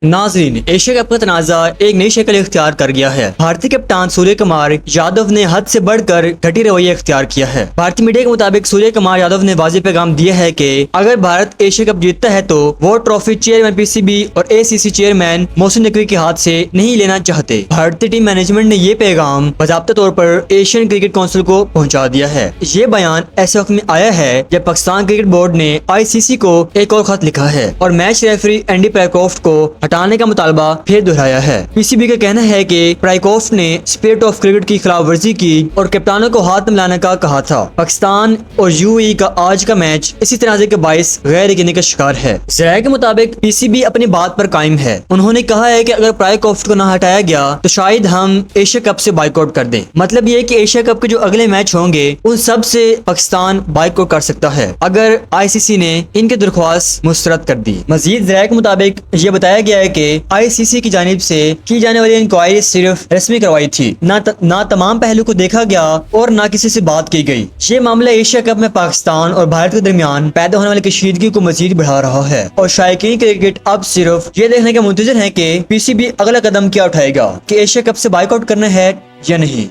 नाज़रीन, Asia cup का तनाज़ा एक नई शक्ल इख्तियार कर गया है। भारतीय कप्तान सूर्य कुमार यादव ने हद से बढ़कर घटी रवैया इख्तियार किया है। भारतीय मीडिया के मुताबिक सूर्य कुमार यादव ने वाज़ेह पैगाम दिया है कि अगर भारत एशिया कप जीतता है तो वो ट्रॉफी चेयरमैन पीसीबी और एसीसी चेयरमैन मोहसिन नकवी के हाथ से नहीं लेना चाहते। भारतीय टीम मैनेजमेंट ने ये पैगाम बाज़ाब्ता तौर पर एशियन क्रिकेट काउंसिल को पहुंचा दिया है। ये बयान ऐसे वक्त में आया है जब पाकिस्तान क्रिकेट बोर्ड ने आईसीसी को एक और खत लिखा है और मैच रेफरी एंडी प्राइकॉफ्ट को हटाने का मुतालबा फिर दोहराया है। पीसीबी का कहना है कि प्राइकॉफ्ट ने स्पिरिट ऑफ क्रिकेट की खिलाफ वर्जी की और कप्तानों को हाथ मिलाने का कहा था। पाकिस्तान और यूएई का आज का मैच इसी तनाज़े के बाइस गैर यकीनी का शिकार है। ज़राए के मुताबिक पीसीबी अपनी बात पर कायम है। उन्होंने कहा है कि अगर प्राइकॉफ्ट को न हटाया गया तो शायद हम एशिया कप से बाइकआउट कर दें। मतलब ये कि एशिया कप के जो अगले मैच होंगे उन सब से पाकिस्तान बाइकआउट कर सकता है अगर आईसीसी ने इनकी दरख्वास्त मुस्तरद कर दी। मजीद ज़राए के मुताबिक ये बताया गया है कि आईसीसी की जानिब से की जाने वाली इंक्वायरी सिर्फ रस्मी करवाई थी, ना तमाम पहलू को देखा गया और ना किसी से बात की गई। ये मामला एशिया कप में पाकिस्तान और भारत के दरमियान पैदा होने वाली कशीदगी को मजीद बढ़ा रहा है और शायकीन क्रिकेट अब सिर्फ ये देखने के मुंतज़िर है कि पीसीबी अगला कदम क्या उठाएगा कि एशिया कप से बाइकआउट करना है या नहीं।